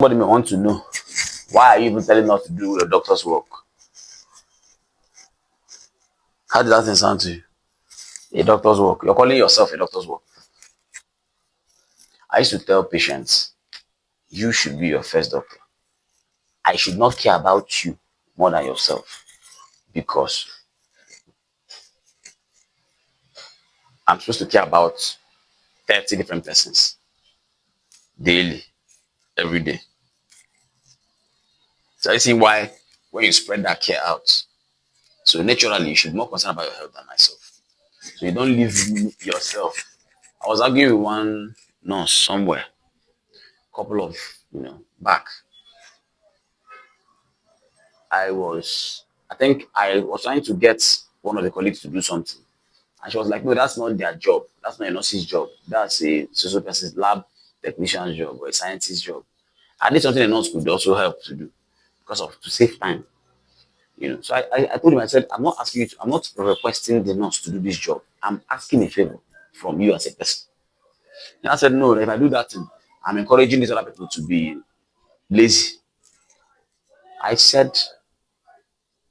Somebody may want to know, why are you even telling us to do your doctor's work? How did that thing sound to you? A doctor's work. You're calling yourself a doctor's work. I used to tell patients, you should be your first doctor. I should not care about you more than yourself, because I'm supposed to care about 30 different persons daily, every day. So I see why when you spread that care out, so naturally you should be more concerned about your health than myself. So you don't leave me yourself. I was arguing with one nurse somewhere, couple of back. I was trying to get one of the colleagues to do something. And she was like, no, that's not their job. That's not a nurse's job. That's a social person's lab technician's job or a scientist's job. I did something a nurse could also help to do because of to save time. So I told him, I said, I'm not asking you to, I'm not requesting the nurse to do this job. I'm asking a favor from you as a person. And I said, no, if I do that thing, I'm encouraging these other people to be lazy. I said,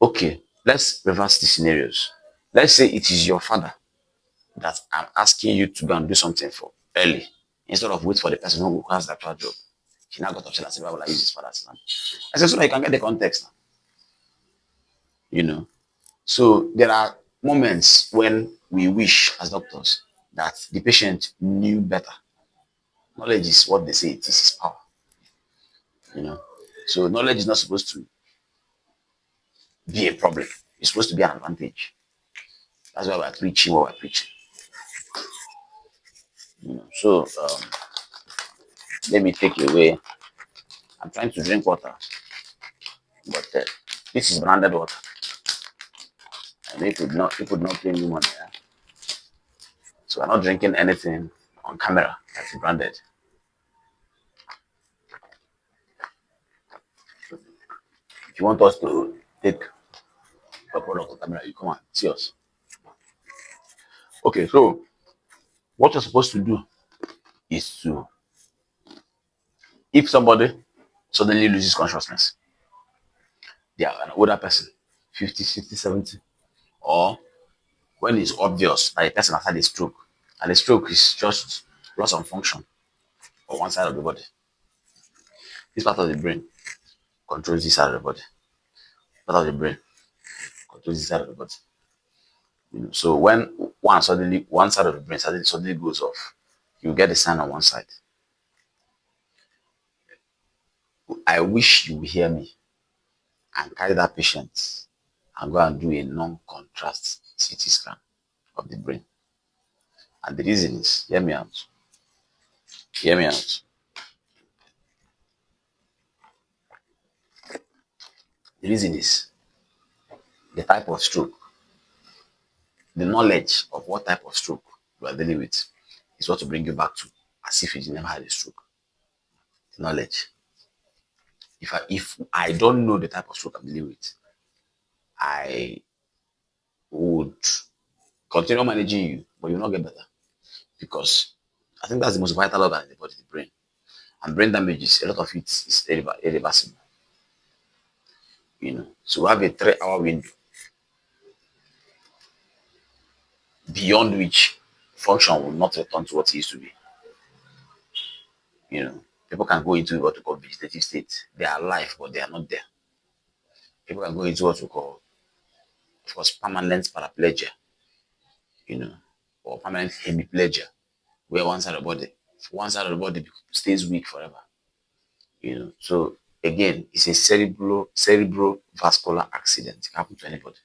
okay, let's reverse the scenarios. Let's say it is your father that I'm asking you to go and do something for early, instead of wait for the person who has the actual job. She now got upset and said, why will I use his father's land? I said, so that you can get the context now. So there are moments when we wish as doctors that the patient knew better. Knowledge is what they say it is power. So knowledge is not supposed to be a problem. It's supposed to be an advantage. That's why we're preaching what we're preaching. So let me take away. I'm trying to drink water, but this is branded water. And it would not pay me money. Yeah? So I'm not drinking anything on camera that's branded. If you want us to take a product on camera, you come and see us. Okay, so what you're supposed to do is to, if somebody suddenly loses consciousness, they are an older person, 50, 60, 70, or when it's obvious that a person has had a stroke, and a stroke is just loss of function on one side of the body. This part of the brain controls this side of the body. Part of the brain controls this side of the body. So when one side of the brain suddenly goes off, you get a sign on one side. I wish you will hear me and carry that patient and go and do a non-contrast CT scan of the brain. And the reason is, hear me out. Hear me out. The reason is the type of stroke, the knowledge of what type of stroke you are dealing with is what will bring you back to as if you never had a stroke. The knowledge. If I don't know the type of stroke I'm dealing with, I would continue managing you, but you'll not get better. Because I think that's the most vital organ in the body, the brain. And brain damage is, a lot of it is irreversible. So we have a 3-hour window beyond which function will not return to what it used to be. People can go into what we call vegetative state. They are alive, but they are not there. People can go into what we call, of course, permanent paraplegia, or permanent hemiplegia, where one side of the body stays weak forever. So again, it's a cerebrovascular accident. It can happen to anybody.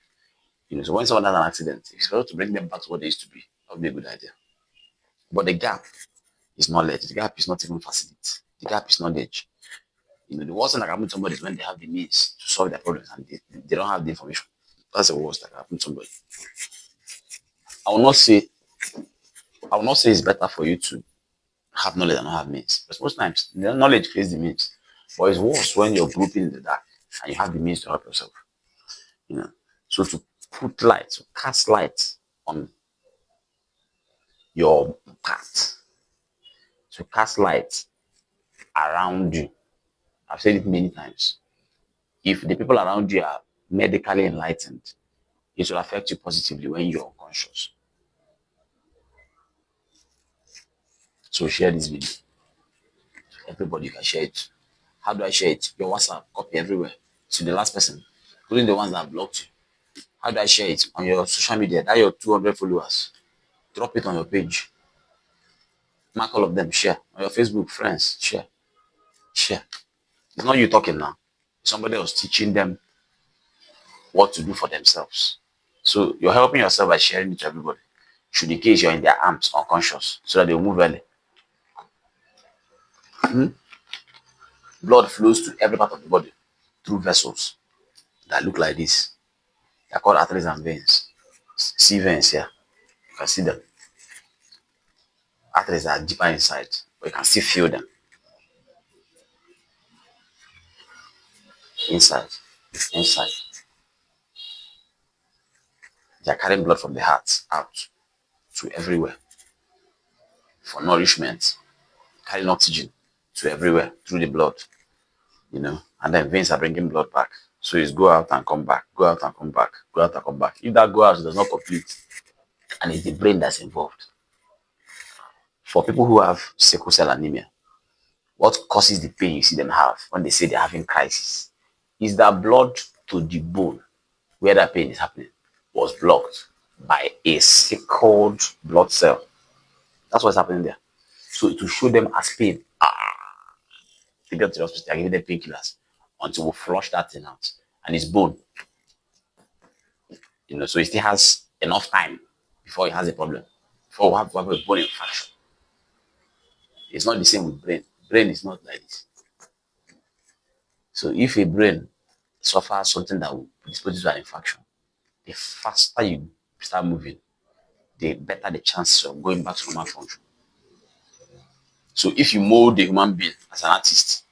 So when someone has an accident, if it's supposed to bring them back to what they used to be, that would be a good idea. But the gap is knowledge. The gap is not even facility. The gap is knowledge. The worst thing that can happen to somebody is when they have the means to solve their problems and they don't have the information. That's the worst that can happen to somebody. I will not say it's better for you to have knowledge and not have means. Because most times the knowledge creates the means. But it's worse when you're groping in the dark and you have the means to help yourself. So to put light, to cast light on your path, to cast light around you, I've said it many times. If the people around you are medically enlightened, it will affect you positively when you're unconscious. So share this video. Everybody can share it. How do I share it? Your WhatsApp, copy everywhere to the last person, including the ones that have blocked you. How do I share it? On your social media, that your 200 followers. Drop it on your page. Mark all of them, share. On your Facebook, friends, share. Share. It's not you talking now. It's somebody else teaching them what to do for themselves. So you're helping yourself by sharing it to everybody. Should in case you're in their arms unconscious, so that they'll move early. Blood flows to every part of the body through vessels that look like this. They're called arteries and veins. See veins here. You can see them. Arteries are deeper inside, but you can still feel them inside. Inside. They are carrying blood from the heart out to everywhere for nourishment, carrying oxygen to everywhere through the blood, and then veins are bringing blood back. So it's go out and come back, go out and come back, go out and come back. If that go out does not complete, and it's the brain that's involved. For people who have sickle cell anemia, what causes the pain you see them have when they say they're having crisis is that blood to the bone where that pain is happening was blocked by a sickled blood cell. That's what's happening there. So it will show them as pain. They get to the hospital, they're giving them painkillers until we flush that thing out. And it's bone. So it still has enough time before it has a problem. Before we have a bone infection. It's not the same with brain. Brain is not like this. So if a brain suffers something that will dispose to an infection, the faster you start moving, the better the chances of going back to normal function. So if you mold the human being as an artist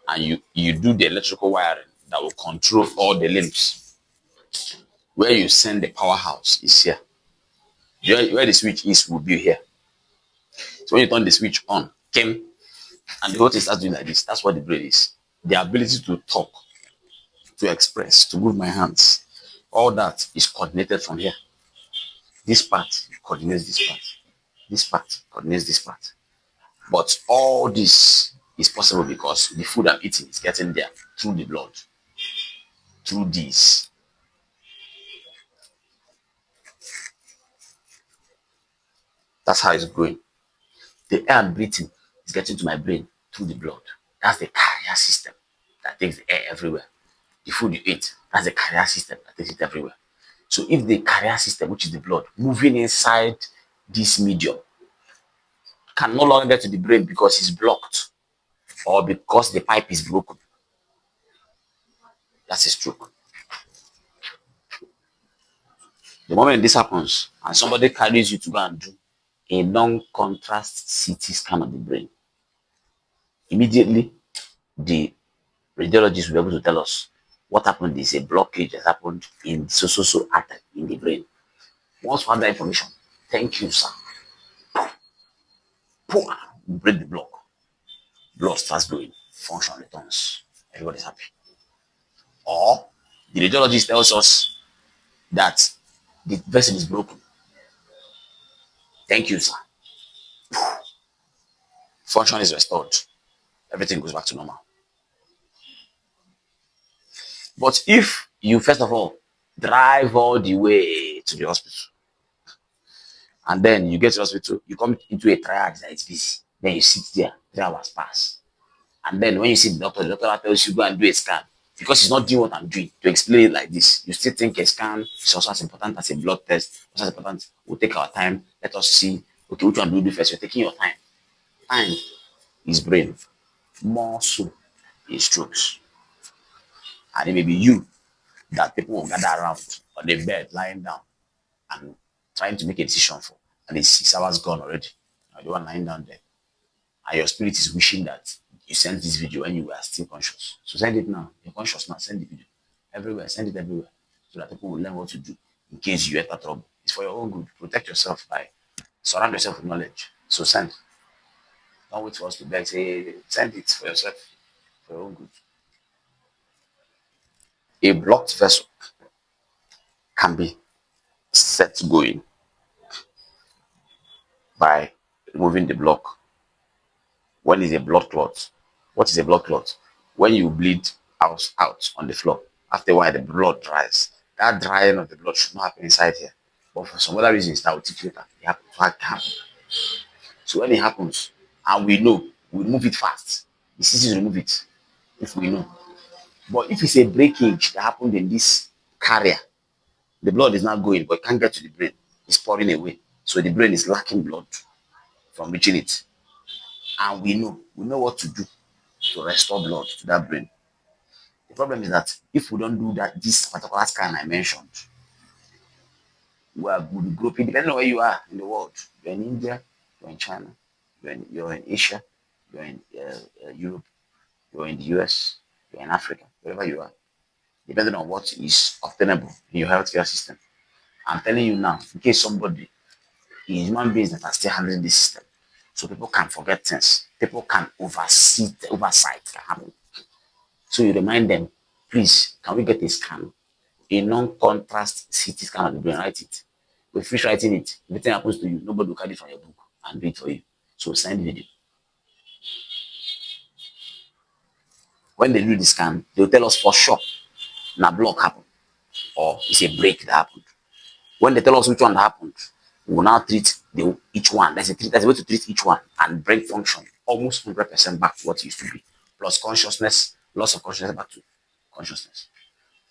and you do the electrical wiring that will control all the limbs, where you send the powerhouse is here. Where the switch is will be here. So when you turn the switch on, came, and the whole thing starts doing like this. That's what the brain is. The ability to talk, to express, to move my hands, all that is coordinated from here. This part coordinates this part. This part coordinates this part. But all this is possible because the food I'm eating is getting there through the blood, through this. That's how it's going. The air I'm breathing is getting to my brain through the blood. That's the carrier system that takes the air everywhere. The food you eat, that's the carrier system that takes it everywhere. So if the carrier system, which is the blood, moving inside this medium, can no longer get to the brain because it's blocked or because the pipe is broken, that's a stroke. The moment this happens and somebody carries you to go and do a non-contrast CT scan of the brain, immediately the radiologist will be able to tell us what happened is a blockage has happened in so artery in the brain. Once we have that information, thank you, sir. Break the block. Blood starts going. Function returns. Everybody's happy. Or the radiologist tells us that the vessel is broken. Thank you, sir. Function is restored. Everything goes back to normal. But if you, first of all, drive all the way to the hospital, and then you get to the hospital, you come into a triage that is busy, then you sit there, 3 hours pass. And then when you see the doctor tells you go and do a scan, because he's not doing what I'm doing to explain it like this. You still think a scan is also as important as a blood test, also as important. We'll take our time. Let us see. Okay, which one do you do first? You're taking your time. Time is brain. More so is strokes. And it may be you that people will gather around on the bed, lying down and trying to make a decision for. And it's 6 hours gone already. You're the one lying down there. And your spirit is wishing that you sent this video when you were still conscious. So send it now. You're conscious now. Send the video everywhere. Send it everywhere so that people will learn what to do in case you enter trouble. It's for your own good. Protect yourself by surround yourself with knowledge. So send. Don't wait for us to beg. Say send it for yourself. for your own good. A blocked vessel can be set going by removing the block. When is a blood clot? What is a blood clot? When you bleed out on the floor, after a while the blood dries. That drying of the blood should not happen inside here. But for some other reasons, that will teach you later. It happens. So it happen. So when it happens, and we know, we remove it fast. The easy to remove it if we know. But if it's a breakage that happened in this carrier, the blood is not going, but it can't get to the brain. It's pouring away. So the brain is lacking blood from reaching it. And we know what to do to restore blood to that brain. The problem is that if we don't do that, this particular scan I mentioned, we are good groping, depending on where you are in the world. You're in India, you're in China, you're in Asia, you're in Europe, you're in the US, you're in Africa, wherever you are, depending on what is obtainable in your healthcare system. I'm telling you now, in case somebody is human beings that are still handling this system, so people can forget things, people can oversee oversight can happen. So you remind them, please, can we get a scan? A non-contrast CT scan of the brain, write it. We finish writing it. If anything happens to you, nobody will carry it from your book and do it for you. So send video. When they do the scan, they'll tell us for sure na block happened or it's a break that happened. When they tell us which one happened, we will now treat each one. There's a way to treat each one and bring function almost 100% back to what it used to be. Plus consciousness, loss of consciousness back to consciousness.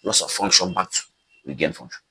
Loss of function back to regain function.